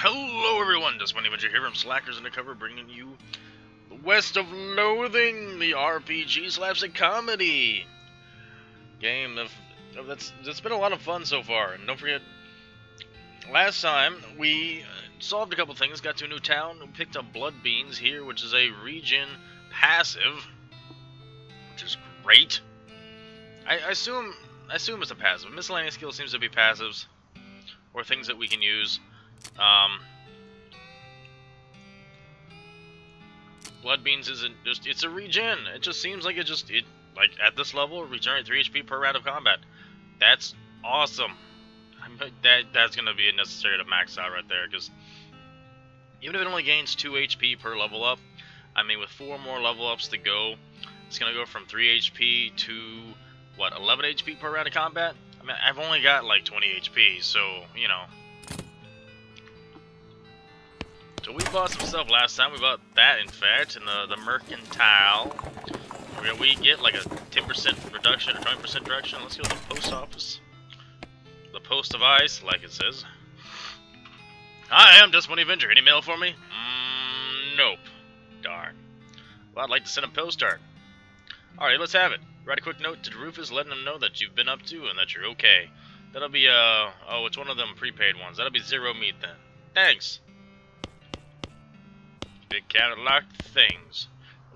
Hello everyone, Dustbunny here from Slackers Undercover, bringing you the West of Loathing, the RPG slapstick comedy game that's been a lot of fun so far. And don't forget, last time we solved a couple things, got to a new town, picked up blood beans here, which is a region passive, which is great. I assume it's a passive. Miscellaneous skill seems to be passives, or things that we can use. Blood beans isn't just, it's a regen. It just seems like it like at this level, regenerate 3 HP per round of combat. That's awesome. That's gonna be necessary to max out right there, because even if it only gains 2 HP per level up, I mean, with 4 more level ups to go, it's gonna go from 3 HP to what, 11 HP per round of combat? I mean, I've only got like 20 HP, so you know. So we bought some stuff last time. We bought that, in fact, in the mercantile. Where we get like a 10% reduction or 20% reduction. Let's go to the post office. The post of ice, like it says. I am Dustbunny Avenger. Any mail for me? Nope. Darn. Well, I'd like to send a postcard. Alright, let's have it. Write a quick note to Rufus letting him know that you've been up to and that you're okay. That'll be, oh, it's one of them prepaid ones. That'll be 0 meat then. Thanks. Big catalog things.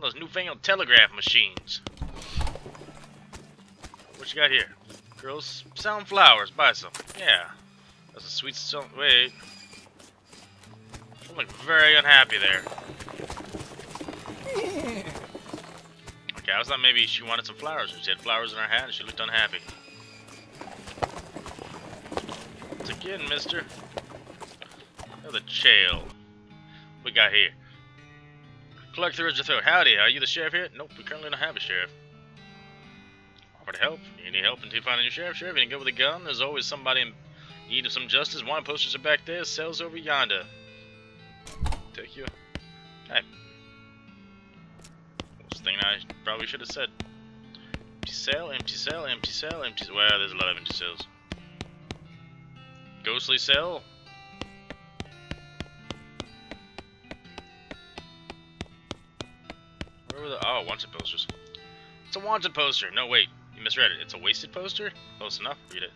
Those newfangled telegraph machines. What you got here? Girls selling flowers. Buy some. Yeah. That's a sweet song. Wait. You look very unhappy there. Okay, I was thought maybe she wanted some flowers. She had flowers in her hat and she looked unhappy. Once again, mister. Another chail. What we got here? Clerk through your throat. Howdy, are you the sheriff here? Nope, we currently don't have a sheriff. Offer to help. You need help until you find a new sheriff. Sheriff, you can go with a gun. There's always somebody in need of some justice. Wanted posters are back there. Cells over yonder. Take you. Hey. That's the thing I probably should have said. Empty cell, empty cell, empty cell, empty cell. Well, there's a lot of empty cells. Ghostly cell. Oh, wanted posters. It's a wanted poster. No, wait. You misread it. It's a wasted poster? Close enough. Read it.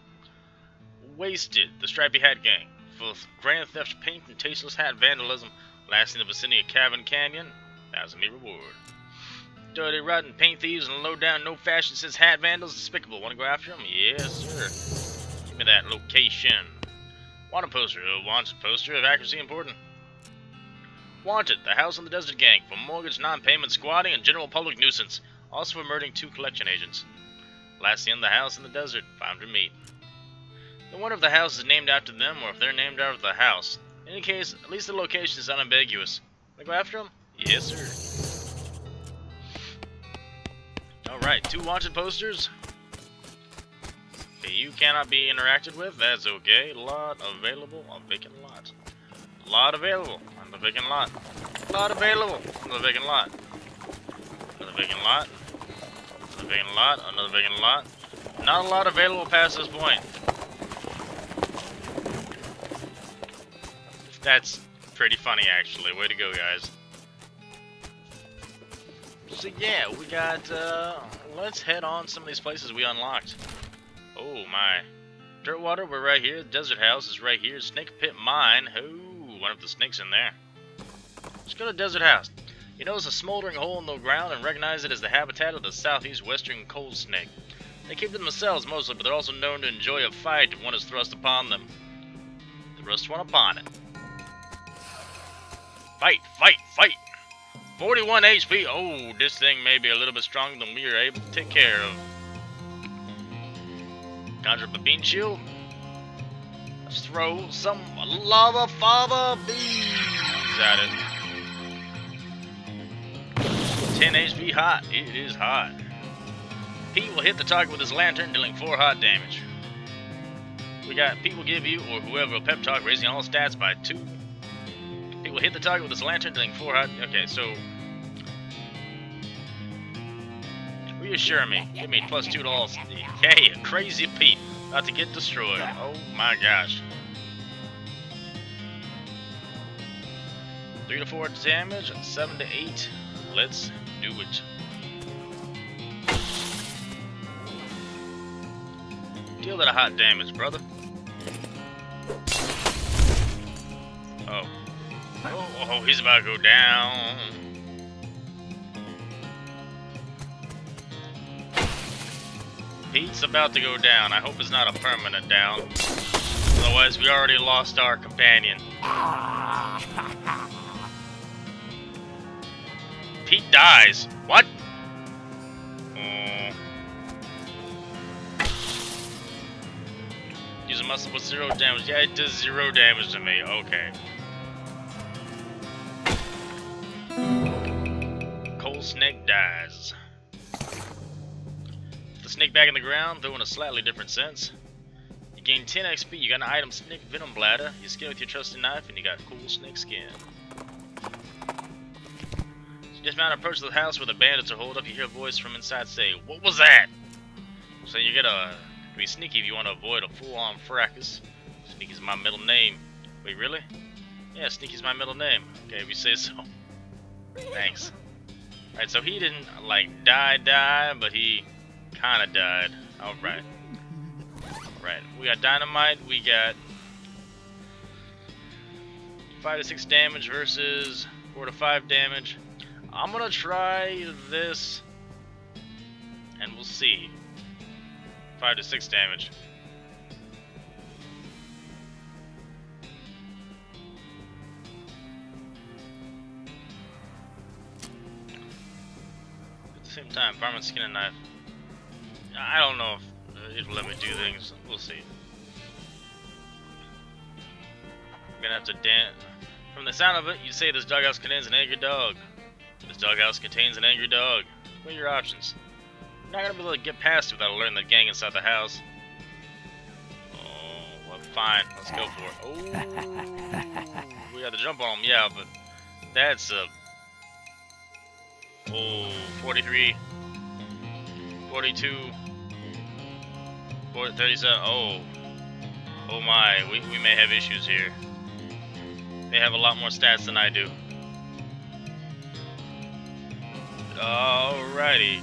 Wasted. The Stripy Hat Gang. Full of grand theft, paint, and tasteless hat vandalism. Last in the vicinity of Cavern Canyon. 1,000 me reward. Dirty, rotten paint thieves and low-down, no-fashion sense hat vandals. Despicable. Want to go after them? Yes, sir. Give me that location. Wanted poster. A wanted poster of accuracy important. Wanted, the House on the Desert Gang, for mortgage, non-payment, squatting, and general public nuisance. Also for murdering 2 collection agents. Last seen the House in the Desert, 500 meat. No wonder if the house is named after them, or if they're named after the house. In any case, at least the location is unambiguous. Wanna go after them? Yes, sir. Alright, 2 wanted posters. Okay, you cannot be interacted with, that's okay. Lot available, a vacant lot. Lot available on the vacant lot. Lot available on the vacant lot. Another vacant lot. Another vacant lot. Another vacant lot. Not a lot available past this point. That's pretty funny, actually. Way to go, guys. So yeah, we got, let's head on some of these places we unlocked. Oh my. Dirtwater, we're right here. Desert House is right here. Snake Pit Mine. One of the snakes in there. Let's go to Desert House. You notice a smoldering hole in the ground and recognize it as the habitat of the southeast western cold snake. They keep to themselves mostly, but they're also known to enjoy a fight if one is thrust upon them. Thrust one upon it. Fight, fight, fight! 41 HP. Oh, this thing may be a little bit stronger than we are able to take care of. Conjure up a bean shield. Let's throw some lava fava beans at it. 10 HP hot. It is hot. Pete will hit the target with his lantern, dealing 4 hot damage. We got Pete will give you, or whoever, a pep talk, raising all stats by 2. Pete will hit the target with his lantern, dealing 4 hot. Okay, so reassure me. Give me +2 to all. Hey, crazy Pete. About to get destroyed. Oh my gosh. 3 to 4 damage, 7 to 8. Let's do it. Deal that hot damage, brother. Oh. Oh, he's about to go down. Pete's about to go down. I hope it's not a permanent down. Otherwise, we already lost our companion. Pete dies. What? Use a muscle with 0 damage. Yeah, it does 0 damage to me. Okay. Cold Snake dies. The snake back in the ground, though in a slightly different sense. You gain 10 XP, you got an item Snake Venom Bladder, you skin with your trusty knife, and you got cool snake skin. So just now approach the house where the bandits are holed up, you hear a voice from inside say, "What was that?" So you gotta be sneaky if you want to avoid a full-on fracas. Sneaky's my middle name. Wait, really? Yeah, Sneaky's my middle name. Okay, if you say so. Thanks. Alright, so he didn't, like, die, but he kinda died. Alright. Right, we got dynamite, we got 5 to 6 damage versus 4 to 5 damage. I'm gonna try this, and we'll see. 5 to 6 damage. At the same time, farming skin and knife. I don't know if it'll let me do things. We'll see. I'm gonna have to dance. From the sound of it, you say this doghouse contains an angry dog. This doghouse contains an angry dog. What are your options? You're not gonna be able to get past it without alerting the gang inside the house. Oh, well, fine. Let's go for it. Oh, we got the jump on him, yeah, but that's a 43, 42, 37. Oh my, we may have issues here. They have a lot more stats than I do. Alrighty.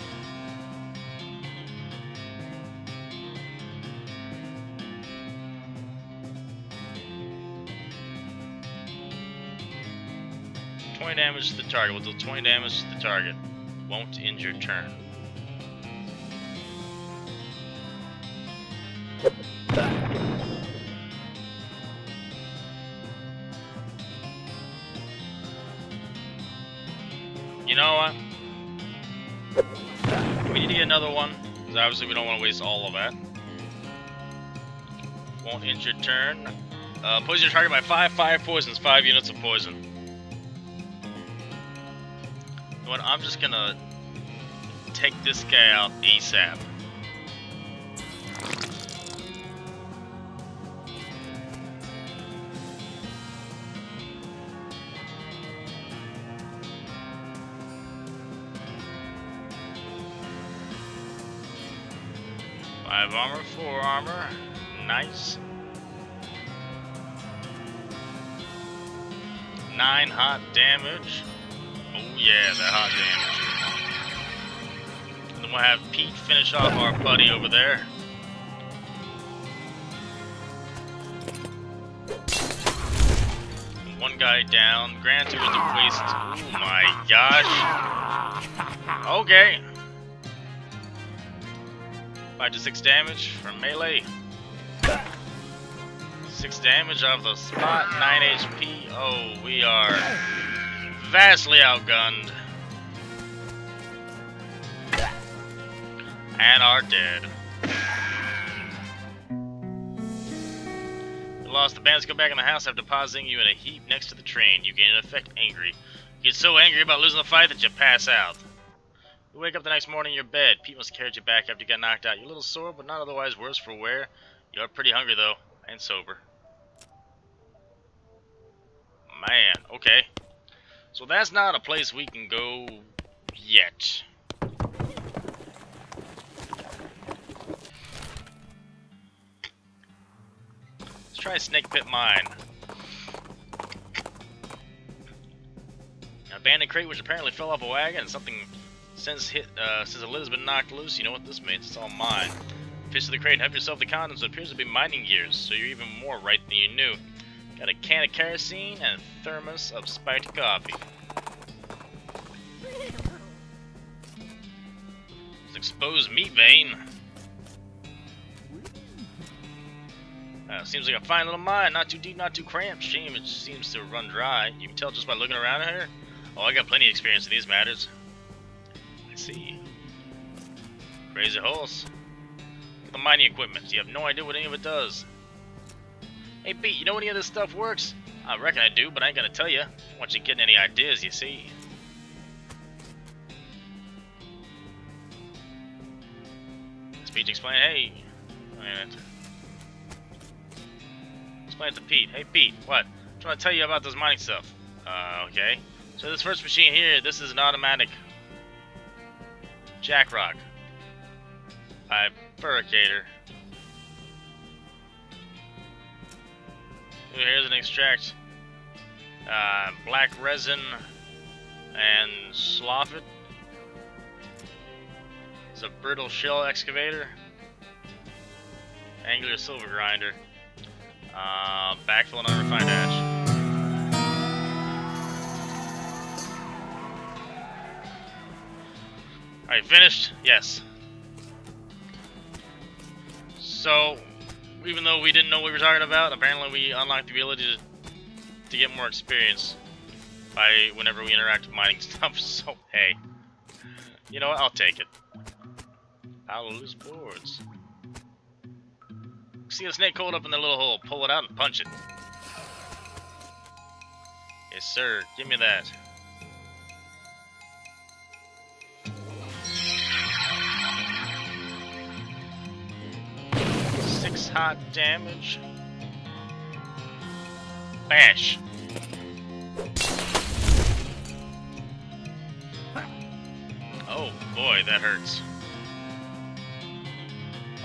Damage to the target. We'll deal 20 damage to the target. Won't end your turn. You know what? We need to get another one, because obviously we don't want to waste all of that. Won't end your turn. Poison your target by 5 poisons, 5 units of poison. You know what, I'm just gonna take this guy out ASAP. Five armor, 4 armor, nice. 9 hot damage. Oh yeah, that hot damage. And then we'll have Pete finish off our buddy over there. And one guy down. Granted with the waste. Oh my gosh. Okay. 5 to 6 damage from melee. 6 damage off the spot. 9 HP. Oh, we are vastly outgunned and are dead. You lost. The bandits go back in the house after depositing you in a heap next to the train. You gain in effect angry. You get so angry about losing the fight that you pass out. You wake up the next morning in your bed. Pete must have carried you back after you got knocked out. You're a little sore, but not otherwise worse for wear. You are pretty hungry though, and sober. Man, okay. So that's not a place we can go yet. Let's try Snake Pit Mine. abandoned crate which apparently fell off a wagon, and something since the lid has been knocked loose. You know what this means? It's all mine. Fish to the crate and help yourself the condoms. It appears to be mining gears, so you're even more right than you knew. Got a can of kerosene and a thermos of spiked coffee. It's exposed meat vein. Seems like a fine little mine. Not too deep, not too cramped. Shame it seems to run dry. You can tell just by looking around here. Oh, I got plenty of experience in these matters. I see. Crazy horse. Look at the mining equipment. You have no idea what any of it does. Hey, Pete, you know any of this stuff works? I reckon I do, but I ain't gonna tell you. I don't want you getting any ideas, you see. Pete explain. Hey, wait a minute. Explain it to Pete. Hey, Pete, what? I'm trying to tell you about this mining stuff. Okay. So this first machine here, this is an automatic jackrock. Bifurcator. Here's an extract. Black resin and slough it. It's a brittle shell excavator. Angular silver grinder. Backfill and unrefined ash. Alright, finished? Yes. So, even though we didn't know what we were talking about, apparently we unlocked the ability to get more experience by whenever we interact with mining stuff. So, hey. You know what? I'll take it. Pile of loose boards. See a snake coiled up in the little hole. Pull it out and punch it. Yes, sir. Give me that. Six hot damage. Bash. Oh boy, that hurts.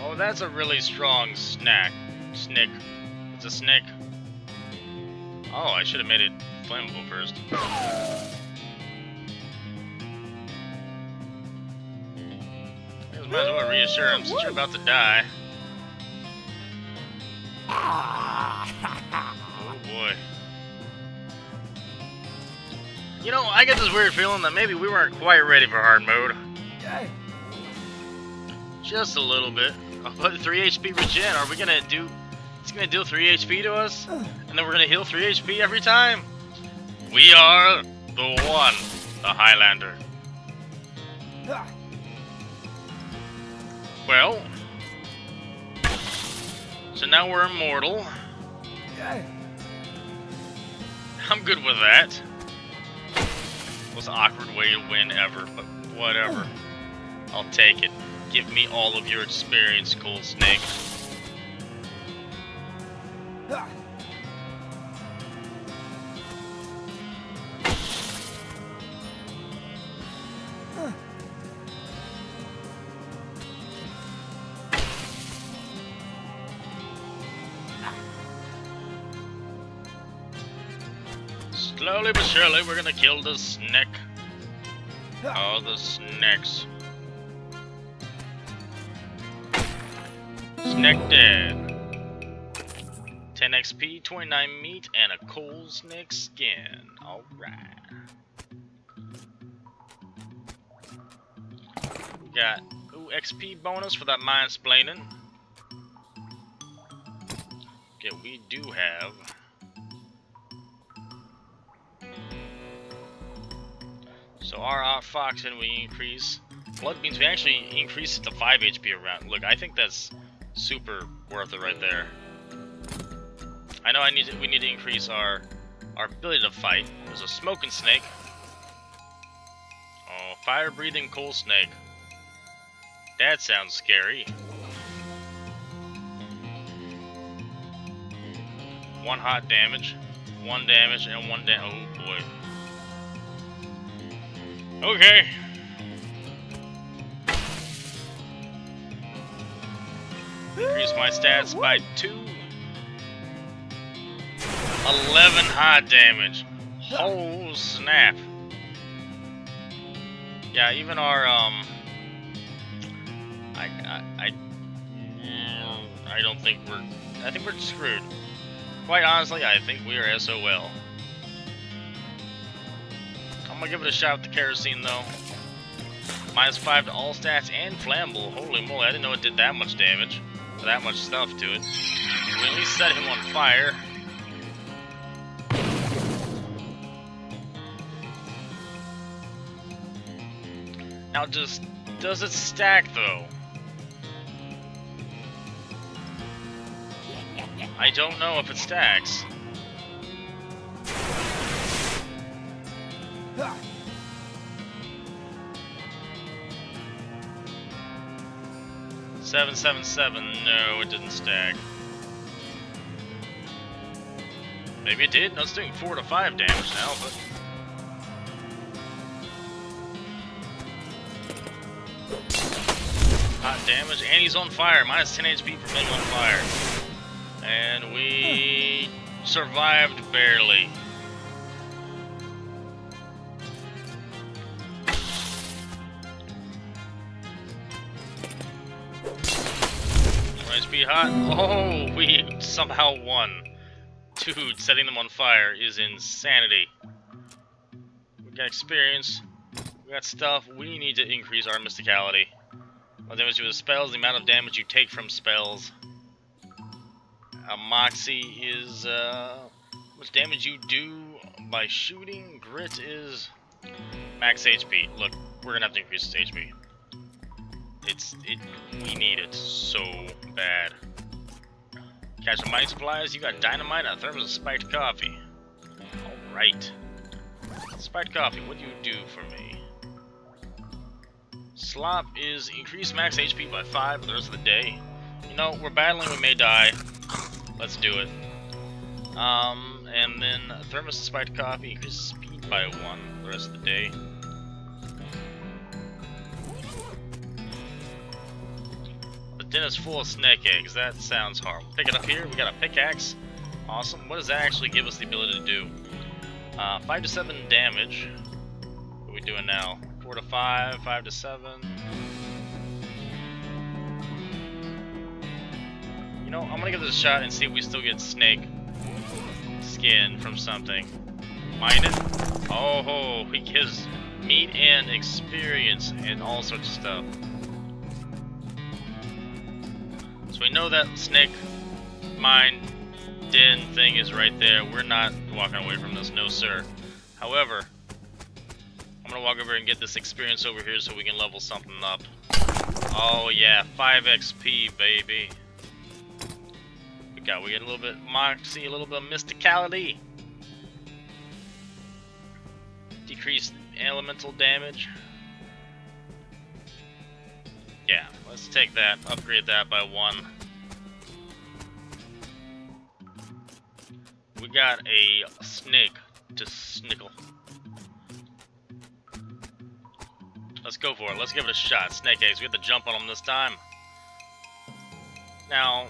Oh, that's a really strong snick. It's a snick. Oh, I should have made it flammable first. I guess might as well reassure him since you're about to die. Oh boy. You know, I get this weird feeling that maybe we weren't quite ready for hard mode. Just a little bit. I'll put 3 HP regen. Are we gonna do... It's gonna deal 3 HP to us? And then we're gonna heal 3 HP every time? We are the one. The Highlander. Well... So now we're immortal. I'm good with that. Most awkward way to win ever, but whatever. I'll take it. Give me all of your experience, Cold Snake. Slowly but surely, we're gonna kill the snake. Oh, the snakes. Snake dead. 10 XP, 29 meat, and a cold snake skin. Alright. We got XP bonus for that mind splaining. Okay, we do have. So our outfoxing we increase. Blood beans we actually increase it to 5 HP a round. Look, I think that's super worth it right there. I know we need to increase our ability to fight. There's a smoking snake. Oh, fire breathing coal snake. That sounds scary. 1 hot damage, 1 damage, and 1 damage. Oh boy. Okay. Increase my stats by 2. 11 hot damage. Oh snap. Yeah, even our I don't think I think we're screwed. Quite honestly, I think we are SOL. I'm gonna give it a shot with the kerosene though. -5 to all stats and flammable. Holy moly, I didn't know it did that much damage. That much stuff to it. We at least set him on fire. Now does it stack though? I don't know if it stacks. $777. No, it didn't stack. Maybe it did. No, it's doing 4 to 5 damage now, but. Hot damage, and he's on fire. -10 HP for being on fire. And we survived barely. HP hot. Oh, we somehow won. Dude, setting them on fire is insanity. We got experience. We got stuff. We need to increase our mysticality. The damage with spells, the amount of damage you take from spells. Moxie is how much damage you do by shooting. Grit is max HP. Look, we're gonna have to increase this HP. We need it so bad. Catch the mining supplies. You got dynamite and a thermos of spiked coffee. All right. Spiked coffee. What do you do for me? Slop is increased max HP by 5 for the rest of the day. You know, we're battling. We may die. Let's do it. And then a thermos of spiked coffee increases speed by 1 for the rest of the day. Den is full of snake eggs. That sounds horrible. Pick it up here. We got a pickaxe. Awesome. What does that actually give us the ability to do? 5 to 7 damage. What are we doing now? 4 to 5, 5 to 7. You know, I'm gonna give this a shot and see if we still get snake skin from something. Mine it. Oh, he gives meat and experience and all sorts of stuff. So we know that snake mine den thing is right there. We're not walking away from this, no sir. However, I'm gonna walk over and get this experience over here so we can level something up. Oh yeah, 5 XP, baby. We get a little bit of moxie, a little bit of mysticality. Decreased elemental damage. Yeah, let's take that, upgrade that by 1. We got a snake to snickle. Let's go for it. Let's give it a shot. Snake eggs. We have to jump on them this time. Now,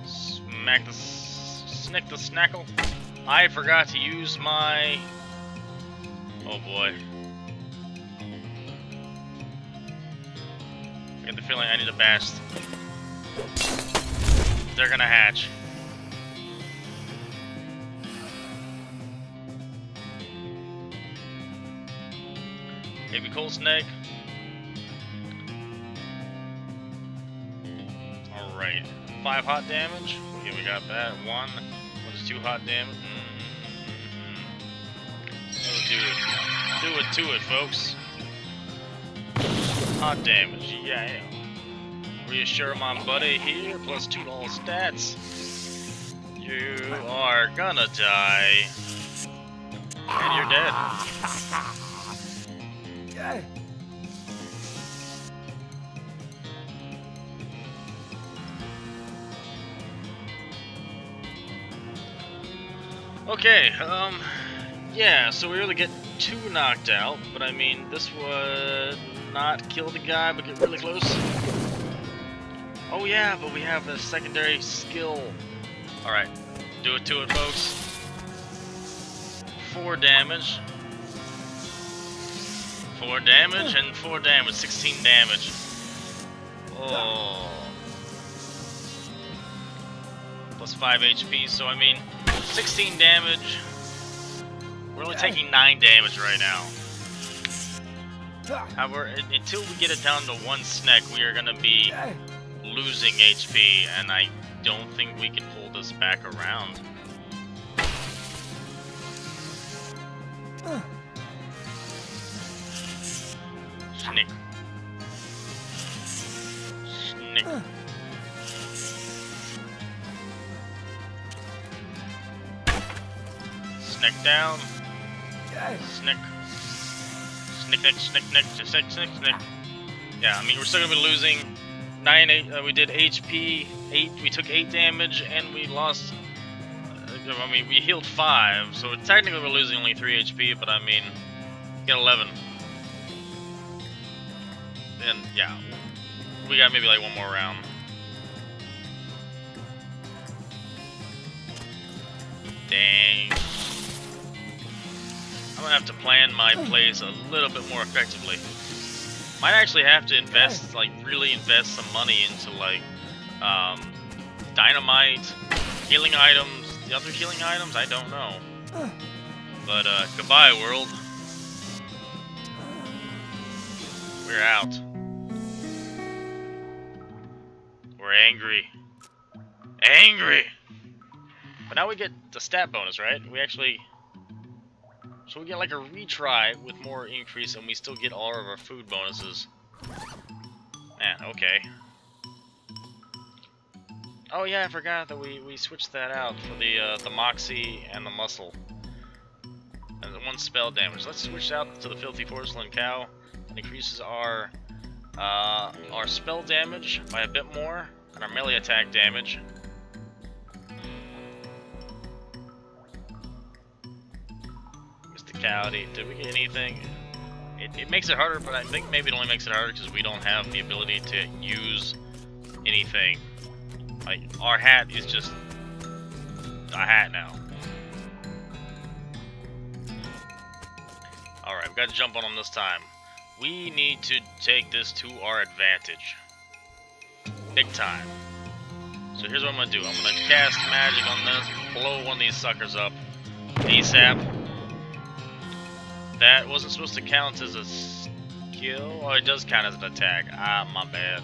smack the snick the snackle. I forgot to use my. Oh boy. I get the feeling I need to bash. They're gonna hatch. Baby cold snake. Alright. 5 hot damage. Okay, we got that. 1. What is 2 hot damage? Let's do it. Do it to it, folks. Hot damage, yeah. Reassure my buddy here, plus 2 to all stats. You are gonna die. And you're dead. Okay, yeah, so we really get 2 knocked out, but I mean, this would not kill the guy, but get really close. Oh yeah, but we have a secondary skill. Alright, do it to it, folks. 4 damage. 4 damage and 4 damage. 16 damage. Oh. Plus 5 HP, so I mean, 16 damage. We're only taking 9 damage right now. However, until we get it down to 1 Snek, we are going to be losing HP, and I don't think we can pull this back around. Snek. Snek. Snek down. Snek. Snek. Yeah, I mean, we're still gonna be losing 9, we did HP 8, we took 8 damage, and we lost, I mean, we healed 5, so technically we're losing only 3 HP, but I mean, get 11. And yeah, we got maybe like 1 more round. Dang. I'm gonna have to plan my plays a little bit more effectively. Might actually have to invest, like, really invest some money into, like, dynamite, healing items, the other healing items, I don't know. But, goodbye, world. We're out. We're angry. Angry! But now we get the stat bonus, right? We actually... So we get like a retry with more increase, and we still get all of our food bonuses. Man, okay. Oh yeah, I forgot that we switched that out for the Moxie and the Muscle. And the 1 spell damage. Let's switch out to the Filthy Porcelain Cow. It increases our spell damage by a bit more, and our melee attack damage. Did we get anything? It makes it harder, but I think maybe it only makes it harder because we don't have the ability to use anything. Like, our hat is just a hat now. Alright, we've got to jump on them this time. We need to take this to our advantage. Big time. So here's what I'm going to do. I'm going to cast magic on this, blow one of these suckers up ASAP. That wasn't supposed to count as a skill. Oh, it does count as an attack. Ah, my bad.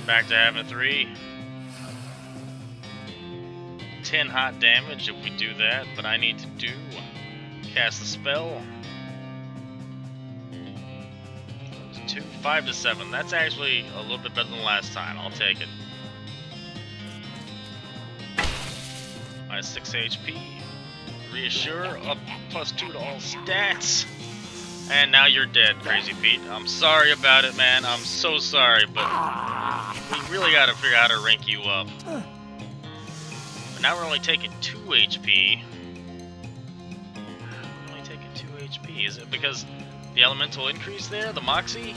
Back to having 3. 10 hot damage if we do that, but I need to cast the spell. 2, 5 to 7. That's actually a little bit better than last time. I'll take it. Minus 6 HP. Reassure, up +2 to all stats. And now you're dead, Crazy Pete. I'm sorry about it, man. I'm so sorry, but we really gotta figure out how to rank you up. But now we're only taking 2 HP. We're only taking 2 HP. Is it because the elemental increase there? The Moxie?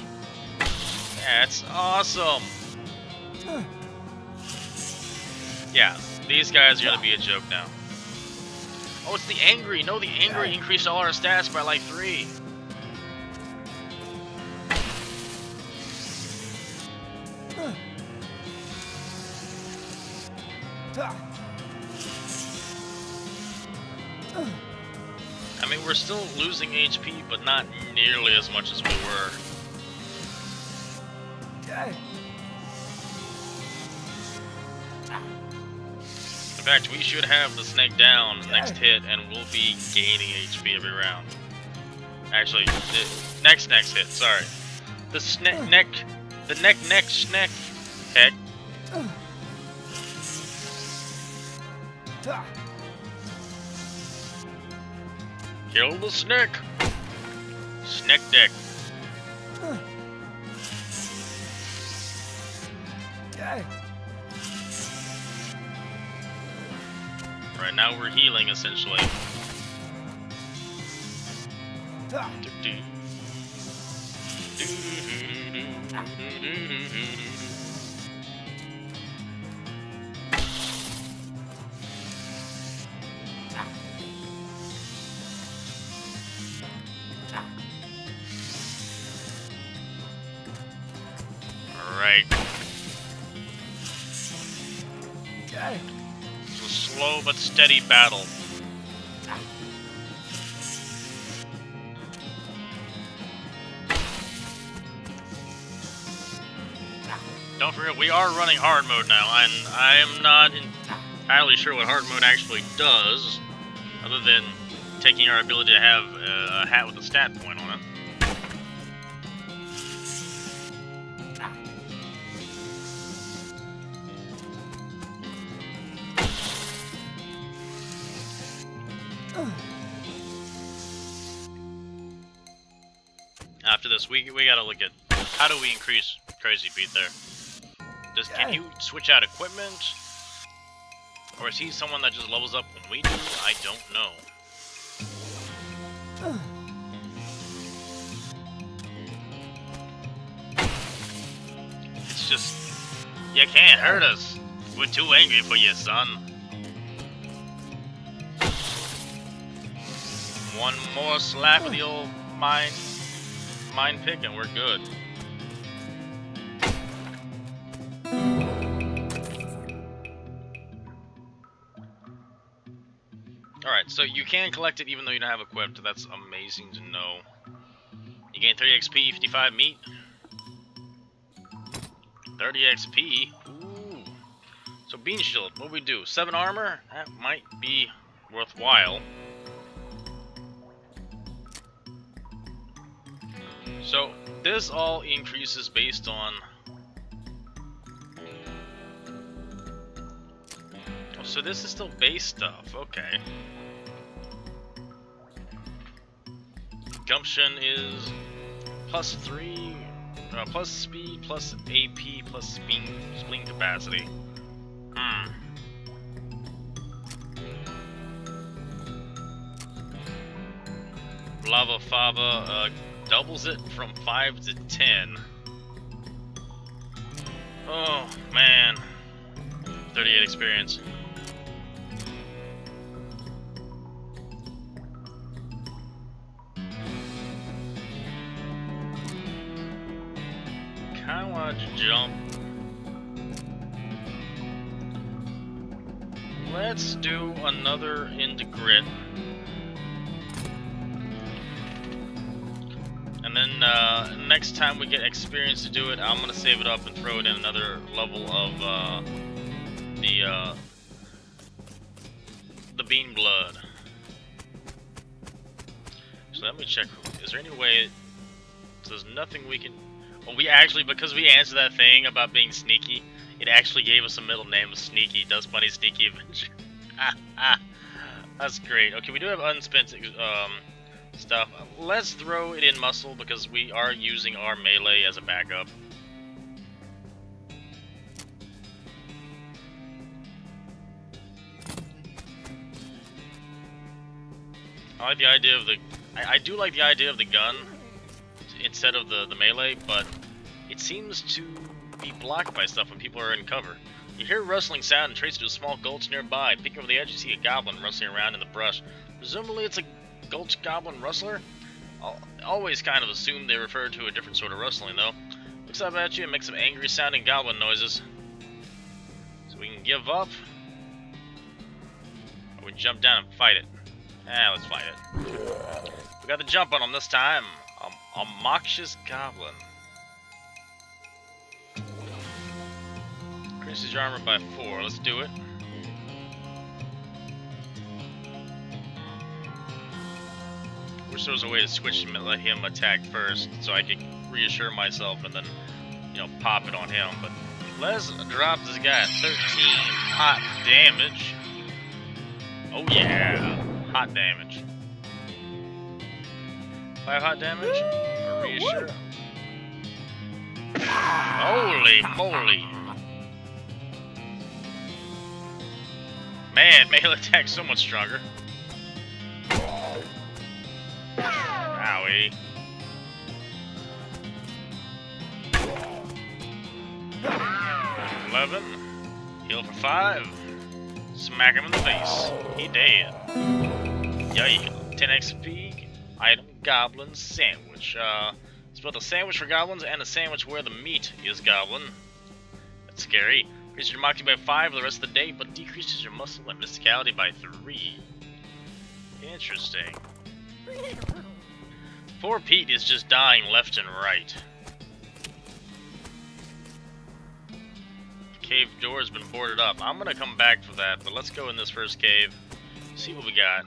That's awesome. Yeah. These guys are gonna be a joke now. Oh, it's the Angry! No, the Angry increased all our stats by like 3. I mean, we're still losing HP, but not nearly as much as we were. In fact, we should have the Snake down next hit, and we'll be gaining HP every round. Actually, next hit, sorry. The neck Snake. Heck. Kill the Snake. Snake deck. Right now we're healing essentially. like... It's a slow but steady battle. Don't forget, we are running hard mode now, and I am not entirely sure what hard mode actually does, other than taking our ability to have a hat with a stat point on it. After this, we gotta look at how do we increase crazy beat there. Can he switch out equipment? Or is he someone that just levels up when we do? I don't know. It's just... You can't hurt us. We're too angry for you, son. One more slap of the old mind pick and we're good. Alright, so you can collect it even though you don't have equipped. That's amazing to know. You gain 30 XP, 55 meat. 30 XP. Ooh. So bean shield, what do we do? 7 armor? That might be worthwhile. So this all increases based on... Oh, so this is still base stuff, okay. Gumption is plus 3, plus speed, plus AP, plus spleen capacity. Lava Fava doubles it from 5 to 10. Oh man, 38 experience. Kinda want to jump. Let's do another into grit. And then next time we get experience to do it, I'm gonna save it up and throw it in another level of the bean blood. So let me check. Is there any way? There's nothing we can. Well, we actually, because we answered that thing about being sneaky, it actually gave us a middle name of Sneaky, Dustbunny Sneaky Avenger. That's great. Okay, we do have unspent stuff. Let's throw it in muscle because we are using our melee as a backup. I like the idea of the... I do like the idea of the gun instead of the melee, but it seems to be blocked by stuff when people are in cover. You hear a rustling sound and trace to a small gulch nearby. Peeking over the edge, you see a goblin rustling around in the brush. Presumably it's a gulch goblin rustler? I'll always kind of assume they refer to a different sort of rustling, though. Looks up at you and makes some angry sounding goblin noises. So we can give up. Or we can jump down and fight it. Let's fight it. We got the jump on him this time. A Moxious Goblin. Increases your armor by 4. Let's do it. Wish there was a way to switch him and let him attack first, so I could reassure myself and then, you know, pop it on him. But let's drop this guy at 13 hot damage. Oh yeah, hot damage. 5 hot damage? Or reassure? Holy moly! Man, melee attack's so much stronger. Owie. $11. Heal for 5. Smack him in the face. He dead. Yay. 10 XP. Item Goblin Sandwich. It's both a sandwich for goblins and a sandwich where the meat is goblin. That's scary. Increases your moxie by 5 for the rest of the day, but decreases your muscle and mysticality by 3. Interesting. Poor Pete is just dying left and right. The cave door has been boarded up. I'm gonna come back for that, but let's go in this first cave. See what we got.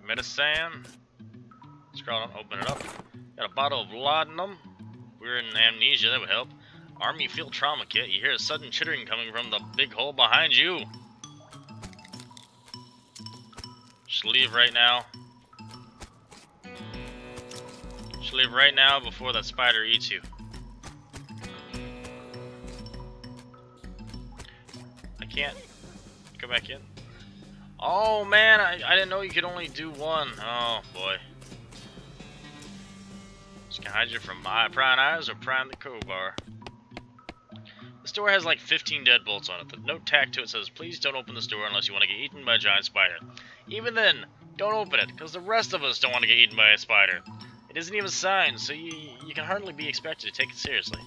Medicine. Scroll on, open it up. Got a bottle of laudanum. We're in amnesia, that would help. Army field trauma kit. You hear a sudden chittering coming from the big hole behind you. Just leave right now. Just leave right now before that spider eats you. I can't go back in. Oh man, I didn't know you could only do one. Oh boy. Just can hide you from my prying eyes or prying the crowbar. This door has like 15 deadbolts on it. The note tacked to it says, please don't open this door unless you want to get eaten by a giant spider. Even then, don't open it, because the rest of us don't want to get eaten by a spider. It isn't even signed, so you can hardly be expected to take it seriously.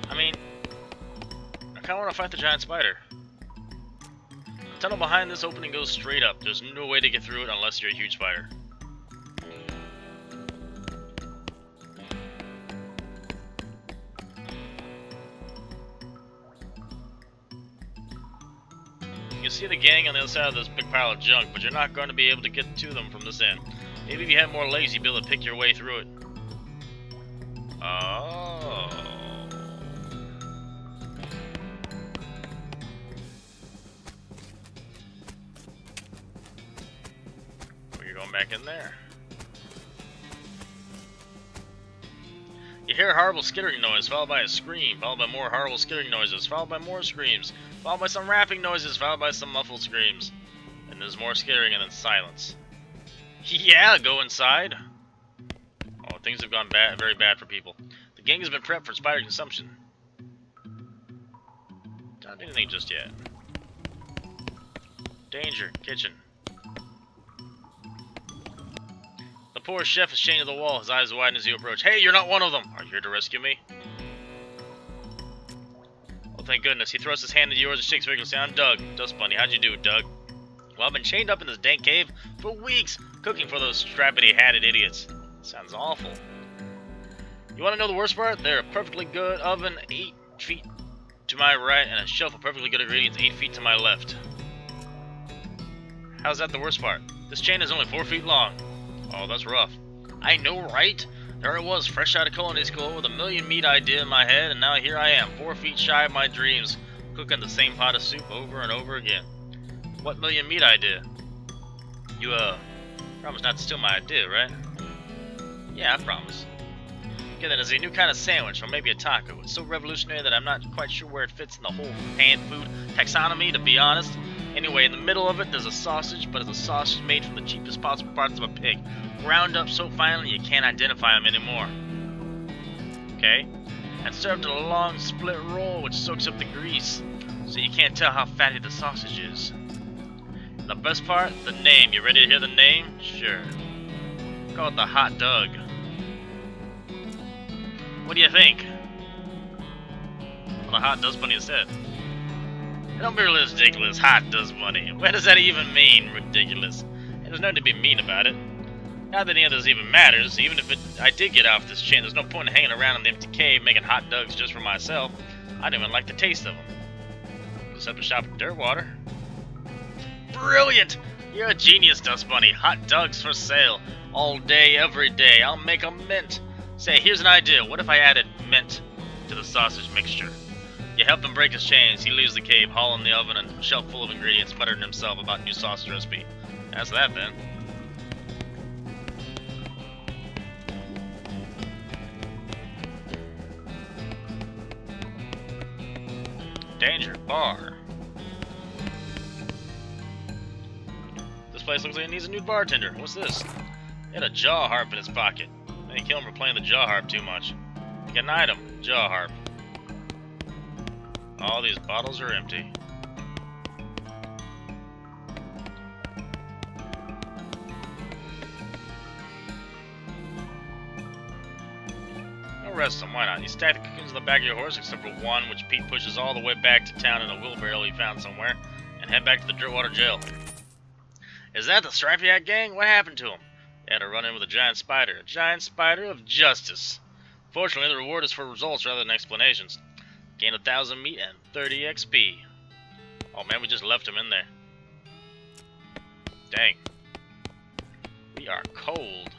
I mean, I kind of want to fight the giant spider. The tunnel behind this opening goes straight up. There's no way to get through it unless you're a huge spider. You see the gang on the other side of this big pile of junk, but you're not going to be able to get to them from this end. Maybe if you had more legs, you'd be able to pick your way through it. Oh. Well, you're going back in there. You hear a horrible skittering noise, followed by a scream, followed by more horrible skittering noises, followed by more screams, followed by some rapping noises, followed by some muffled screams. And there's more skittering and then silence. Yeah, go inside. Oh, things have gone very bad for people. The gang has been prepped for spider consumption. Don't do anything just yet. Danger, kitchen. The poor chef is chained to the wall, his eyes widen as you approach. Hey, you're not one of them! Are you here to rescue me? Oh, thank goodness. He throws his hand into yours and shakes vigorously. I'm Doug. Dustbunny. How'd you do, Doug? Well, I've been chained up in this dank cave for weeks, cooking for those strappity-hatted idiots. Sounds awful. You want to know the worst part? They're a perfectly good oven 8 feet to my right and a shelf of perfectly good ingredients 8 feet to my left. How's that the worst part? This chain is only 4 feet long. Oh, that's rough. I know, right? There I was, fresh out of culinary school with a million meat idea in my head, and now here I am, 4 feet shy of my dreams, cooking the same pot of soup over and over again. What million meat idea? You, promise not to steal my idea, right? Yeah, I promise. Okay, then, it's a new kind of sandwich, or maybe a taco. It's so revolutionary that I'm not quite sure where it fits in the whole pan food taxonomy, to be honest. Anyway, in the middle of it, there's a sausage, but it's a sausage made from the cheapest possible parts of a pig. Ground up so finely you can't identify them anymore. Okay? And served in a long split roll which soaks up the grease, so you can't tell how fatty the sausage is. And the best part? The name. You ready to hear the name? Sure. Call it the Hot Doug. What do you think? Well, the Hot Dustbunny instead. Don't be ridiculous, Hot Dustbunny. What does that even mean, ridiculous? And there's nothing to be mean about it. Not that any of this even matters. Even if I did get off this chain, there's no point in hanging around in the empty cave making hot dogs just for myself. I don't even like the taste of them. Just have to shop at Dirtwater. Brilliant! You're a genius, Dustbunny. Hot dogs for sale. All day, every day. I'll make 'em mint. Say, here's an idea. What if I added mint to the sausage mixture? You help him break his chains. He leaves the cave, hauling the oven and a shelf full of ingredients, muttering to himself about new sausage recipe. That's that, then. Danger, bar. This place looks like it needs a new bartender. What's this? He had a jaw harp in his pocket. They killed him for playing the jaw harp too much. Get an item, jaw harp. All these bottles are empty. rest them, why not? You stack the cocoons on the back of your horse, except for one, which Pete pushes all the way back to town in a wheelbarrow he found somewhere, and head back to the Dirtwater jail. Is that the Stripey Hat gang? What happened to him? They had to run in with a giant spider of justice. Fortunately, the reward is for results rather than explanations. Gain 1,000 meat and 30 XP. Oh man, we just left him in there. Dang. We are cold.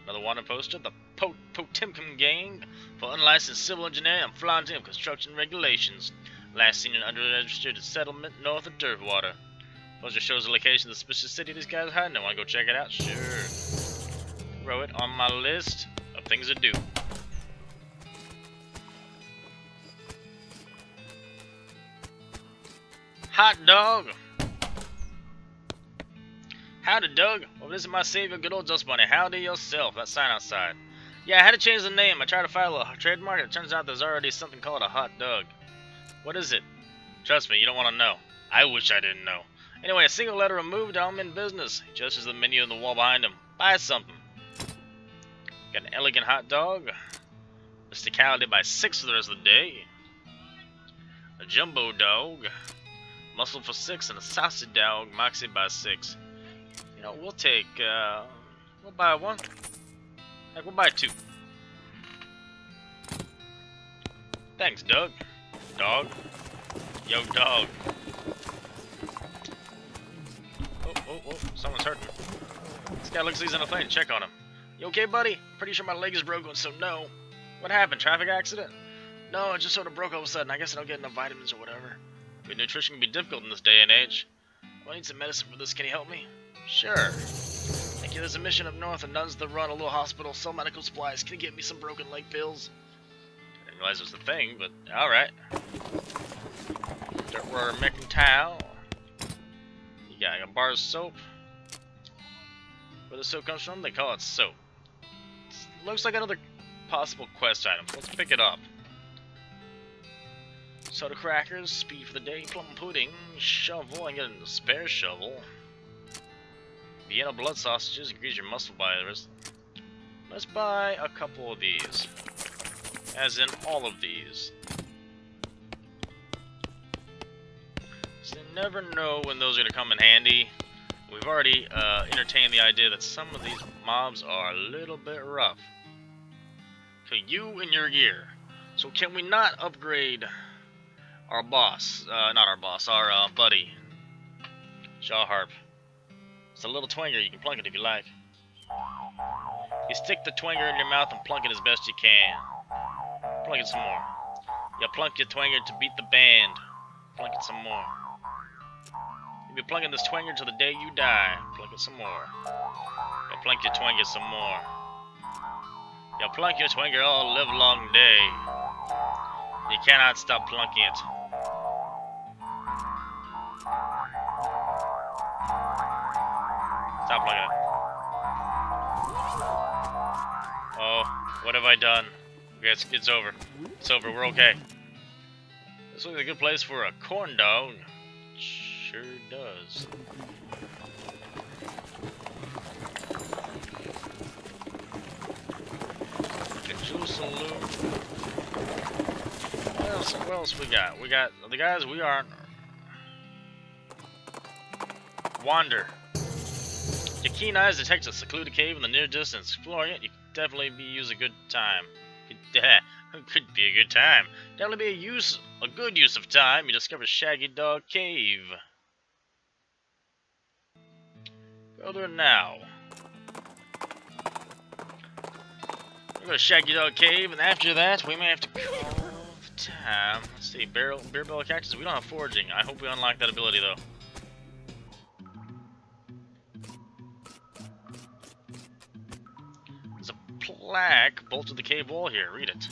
Another wanted poster, the Potemkin gang for unlicensed civil engineering and flaunting of construction regulations. Last seen in an unregistered settlement north of Dirtwater. Poster shows the location of the suspicious city these guys are hiding. I want to go check it out? Sure. Throw it on my list of things to do. Hot dog! Howdy, Doug. Well, this is my savior, good old Dustbunny. Howdy yourself. That sign outside. Yeah, I had to change the name. I tried to file a trademark, and it turns out there's already something called a hot dog. What is it? Trust me, you don't want to know. I wish I didn't know. Anyway, a single letter removed, I'm in business. He gestures the menu on the wall behind him. Buy something. Got an elegant hot dog. Mysticality by 6 for the rest of the day. A jumbo dog. Muscle for 6 and a saucy dog. Moxie by 6. You know, we'll take, we'll buy one. Heck, we'll buy 2. Thanks, Doug. Dog. Yo, dog. Oh, someone's hurting. This guy looks like he's on a plane. Check on him. You okay, buddy? Pretty sure my leg is broken, so no. What happened? Traffic accident? No, it just sort of broke all of a sudden. I guess I don't get enough vitamins or whatever. Good nutrition can be difficult in this day and age. I need some medicine for this. Can you help me? Sure. Thank you. There's a mission up north and nuns that run a little hospital, sell medical supplies. Can you get me some broken leg pills? I didn't realize it was a thing, but alright. Dirtwater makin towel. Yeah, I got bars of soap. Where the soap comes from, they call it soap. It looks like another possible quest item. Let's pick it up. Soda crackers, speed for the day, plum pudding, shovel, I get a spare shovel. Vienna blood sausages, increase your muscle fibers. Let's buy a couple of these. As in all of these. So you never know when those are going to come in handy. We've already entertained the idea that some of these mobs are a little bit rough. To you and your gear. So can we not upgrade our boss? Not our boss, our buddy. Shaw Harp. It's a little twanger, you can plunk it if you like. You stick the twanger in your mouth and plunk it as best you can. Plunk it some more. You plunk your twanger to beat the band. Plunk it some more. You'll be plunking this twanger till the day you die. Plunk it some more. You plunk your twanger some more. You plunk your twanger all live long day. You cannot stop plunking it. Stop plunking it. Oh, what have I done? Okay, it's over. It's over, we're okay. This looks like a good place for a corn dog. Sure does. What else we got? We got the guys we aren't. Wander. Your keen eyes detect a secluded cave in the near distance. Exploring it, you could definitely use a good time. Could be a good time. Definitely be a good use of time. You discover Shaggy Dog Cave. Go there now. We're going to Shaggy Dog Cave, and after that, we may have to call the time. Let's see, beer barrel cactus. We don't have foraging. I hope we unlock that ability, though. There's a plaque bolted to the cave wall here. Read it.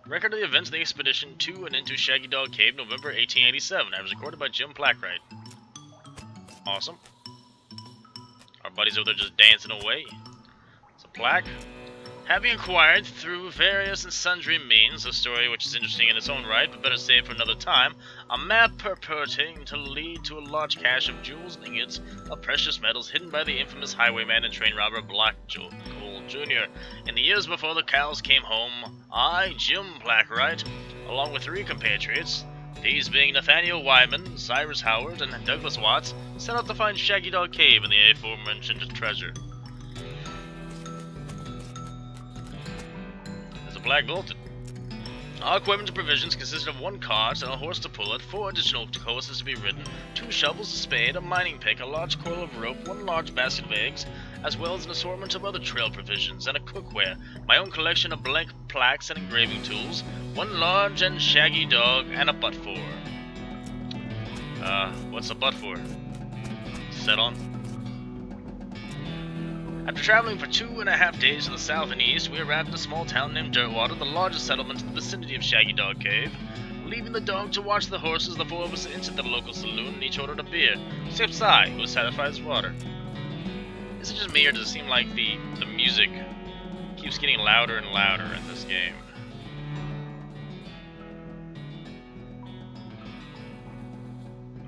Record of the events of the expedition to and into Shaggy Dog Cave, November 1887. It was recorded by Jim Plackwright. Awesome. Our buddies over there just dancing away. It's a plaque. Having acquired through various and sundry means a story which is interesting in its own right, but better saved for another time, a map purporting to lead to a large cache of jewels and ingots of precious metals hidden by the infamous highwayman and train robber Black Gold Jr. In the years before the cows came home, I, Jim Blackwright, along with 3 compatriots, these being Nathaniel Wyman, Cyrus Howard, and Douglas Watts, set out to find Shaggy Dog Cave and the aforementioned treasure. There's a black bulletin. Our equipment and provisions consisted of 1 cart and a horse to pull it, 4 additional horses to be ridden, 2 shovels, a spade, a mining pick, a large coil of rope, 1 large basket of eggs, as well as an assortment of other trail provisions, and a cookware, my own collection of blank plaques and engraving tools, 1 large and shaggy dog, and a butt for. What's a butt for? Set on. After traveling for 2.5 days to the south and east, we arrived at a small town named Dirtwater, the largest settlement in the vicinity of Shaggy Dog Cave. Leaving the dog to watch the horses, the 4 of us entered the local saloon and each ordered a beer, except Cy, who was satisfied with his water. Is it just me, or does it seem like the music keeps getting louder and louder in this game?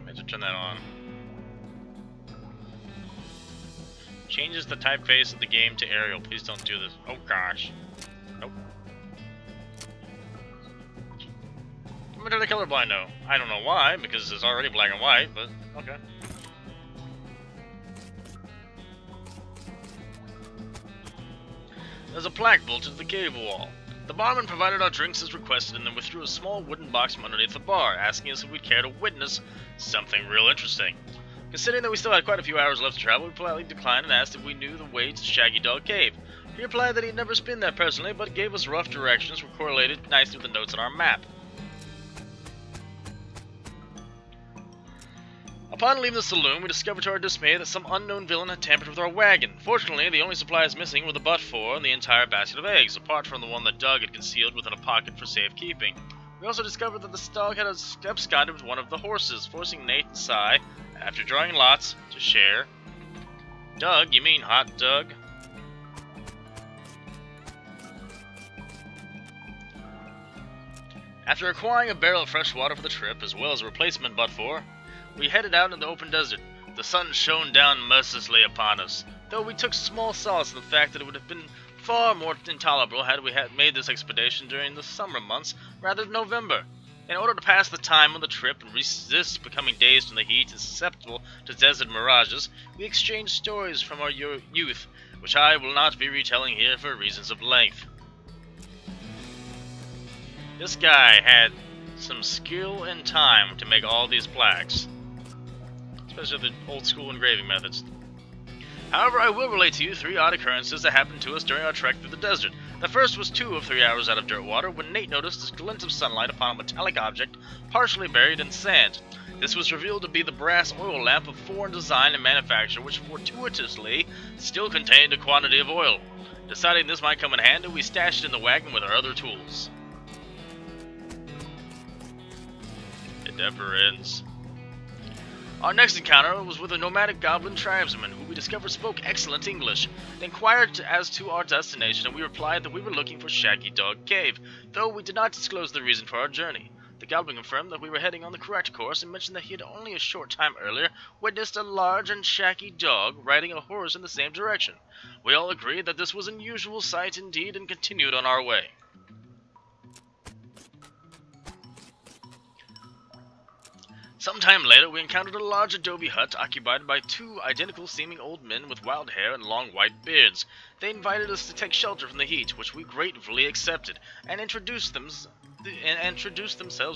I meant to turn that on. Changes the typeface of the game to Arial. Please don't do this. Oh gosh. Nope. I'm entirely colorblind though. I don't know why, because it's already black and white, but okay. There's a plaque bolted to the cave wall. The barman provided our drinks as requested and then withdrew a small wooden box from underneath the bar, asking us if we'd care to witness something real interesting. Considering that we still had quite a few hours left to travel, we politely declined and asked if we knew the way to Shaggy Dog Cave. He replied that he'd never been there personally, but gave us rough directions which correlated nicely with the notes on our map. Upon leaving the saloon, we discovered to our dismay that some unknown villain had tampered with our wagon. Fortunately, the only supplies missing were the butt for and the entire basket of eggs, apart from the one that Doug had concealed within a pocket for safekeeping. We also discovered that the dog had absconded with one of the horses, forcing Nate and Cy, after drawing lots, to share. Doug, you mean Hot Doug? After acquiring a barrel of fresh water for the trip, as well as a replacement butt for, we headed out in the open desert. The sun shone down mercilessly upon us, though we took small solace in the fact that it would have been far more intolerable had we made this expedition during the summer months rather than November. In order to pass the time on the trip and resist becoming dazed in the heat and susceptible to desert mirages, we exchanged stories from our youth, which I will not be retelling here for reasons of length. This guy had some skill and time to make all these plaques, especially the old school engraving methods. However, I will relate to you 3 odd occurrences that happened to us during our trek through the desert. The first was 2 of 3 hours out of Dirtwater when Nate noticed a glint of sunlight upon a metallic object partially buried in sand. This was revealed to be the brass oil lamp of foreign design and manufacture, which fortuitously still contained a quantity of oil. Deciding this might come in handy, we stashed it in the wagon with our other tools. It never ends. Our next encounter was with a nomadic goblin tribesman who we discovered spoke excellent English. They inquired as to our destination and we replied that we were looking for Shaggy Dog Cave, though we did not disclose the reason for our journey. The goblin confirmed that we were heading on the correct course and mentioned that he had only a short time earlier witnessed a large and shaggy dog riding a horse in the same direction. We all agreed that this was an unusual sight indeed and continued on our way. Sometime later, we encountered a large adobe hut occupied by 2 identical-seeming old men with wild hair and long white beards. They invited us to take shelter from the heat, which we gratefully accepted, and introduced themselves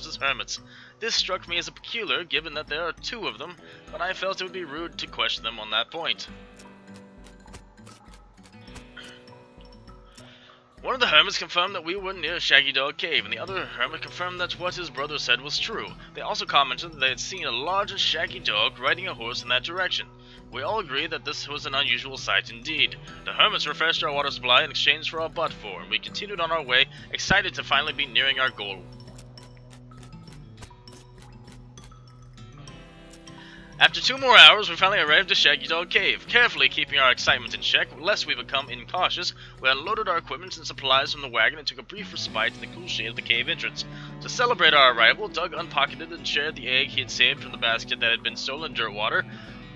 as hermits. This struck me as peculiar, given that there are 2 of them, but I felt it would be rude to question them on that point. One of the hermits confirmed that we were near Shaggy Dog Cave, and the other hermit confirmed that what his brother said was true. They also commented that they had seen a large and shaggy dog riding a horse in that direction. We all agreed that this was an unusual sight indeed. The hermits refreshed our water supply in exchange for our butt for, and we continued on our way, excited to finally be nearing our goal. After 2 more hours, we finally arrived at Shaggy Dog Cave. Carefully keeping our excitement in check, lest we become incautious, we unloaded our equipment and supplies from the wagon and took a brief respite in the cool shade of the cave entrance. To celebrate our arrival, Doug unpocketed and shared the egg he had saved from the basket that had been stolen in Dirtwater.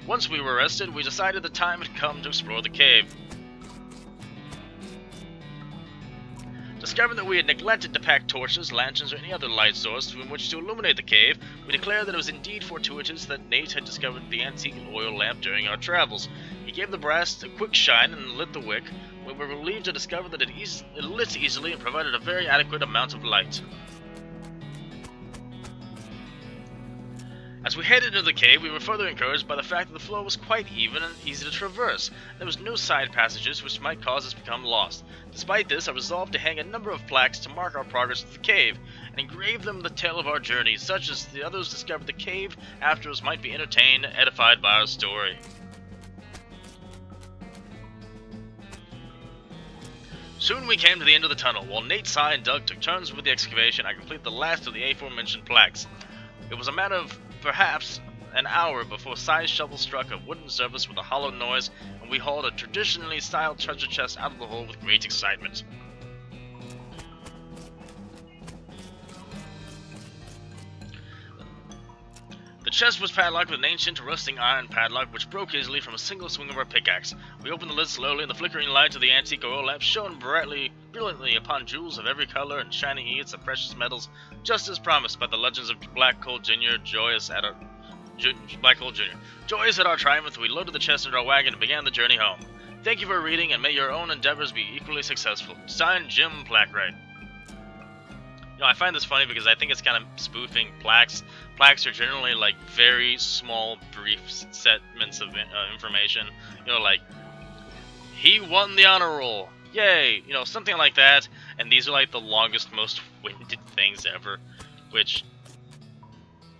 Once we were rested, we decided the time had come to explore the cave. Discovering that we had neglected to pack torches, lanterns, or any other light source from which to illuminate the cave, we declared that it was indeed fortuitous that Nate had discovered the antique oil lamp during our travels. He gave the brass a quick shine and lit the wick. We were relieved to discover that it lit easily and provided a very adequate amount of light. As we headed into the cave, we were further encouraged by the fact that the floor was quite even and easy to traverse. There was no side passages which might cause us to become lost. Despite this, I resolved to hang a number of plaques to mark our progress to the cave, and engrave them the tale of our journey, such as the others discovered the cave afterwards might be entertained and edified by our story. Soon we came to the end of the tunnel. While Nate, Sai, and Doug took turns with the excavation, I completed the last of the aforementioned plaques. It was a matter of perhaps an hour before Sai's shovel struck a wooden surface with a hollow noise, and we hauled a traditionally styled treasure chest out of the hole with great excitement. The chest was padlocked with an ancient rusting iron padlock which broke easily from a single swing of our pickaxe. We opened the lid slowly, and the flickering light of the antique oil lamp shone brilliantly upon jewels of every color and shining ingots of precious metals, just as promised by the legends of Black Coal Jr. Joyous at our triumph, we loaded the chest into our wagon and began the journey home. Thank you for reading, and may your own endeavors be equally successful. Signed, Jim Plackwright. You know, I find this funny because I think it's kind of spoofing plaques. Plaques are generally like very small, brief segments of information. You know, like, he won the honor roll, yay! You know, something like that. And these are like the longest, most winded things ever. Which,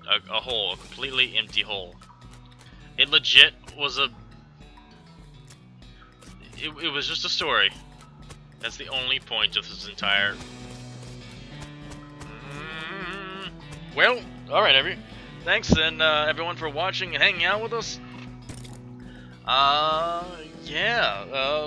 a hole, a completely empty hole. It legit was it was just a story. That's the only point of this entire. Well, alright, thanks and everyone for watching and hanging out with us.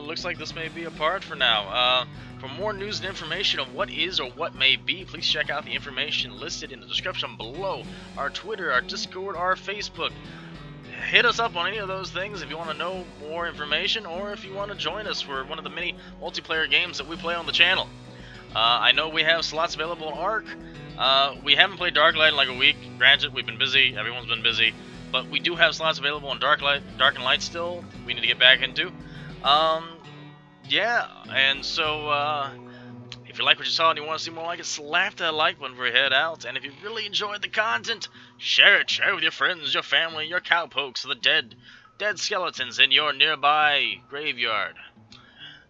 Looks like this may be a part for now. For more news and information on what is or what may be, please check out the information listed in the description below. Our Twitter, our Discord, our Facebook. Hit us up on any of those things if you want to know more information, or if you want to join us for one of the many multiplayer games that we play on the channel. I know we have slots available on Ark. We haven't played Darklight in like a week. Granted, we've been busy. Everyone's been busy. But we do have slots available on Dark and Light still. We need to get back into. Yeah. And so, if you like what you saw and you want to see more like it, slap that like button before you head out. And if you really enjoyed the content, share it. Share it with your friends, your family, your cowpokes, the dead skeletons in your nearby graveyard.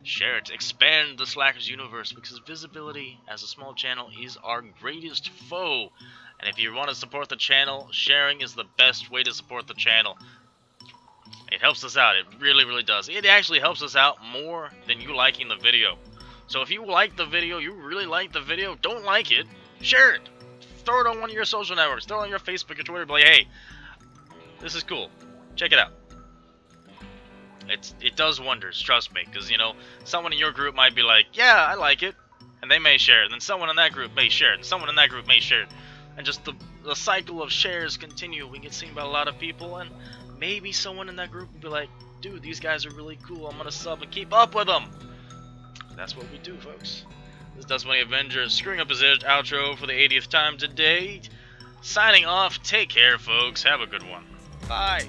Share it. Expand the Slackers universe, because visibility as a small channel is our greatest foe. And if you want to support the channel, sharing is the best way to support the channel. It helps us out. It really, really does. It actually helps us out more than you liking the video. So if you like the video, you really like the video, don't like it, share it. Throw it on one of your social networks. Throw it on your Facebook or Twitter. Be like, hey, this is cool. Check it out. It does wonders, trust me, because, you know, someone in your group might be like, yeah, I like it, and they may share it, and then someone in that group may share it, and someone in that group may share it, and just the cycle of shares continue. We get seen by a lot of people, and maybe someone in that group will be like, dude, these guys are really cool, I'm gonna sub and keep up with them. That's what we do, folks. This is Dustbunny Avenger screwing up his outro for the 80th time today. Signing off, take care, folks, have a good one. Bye.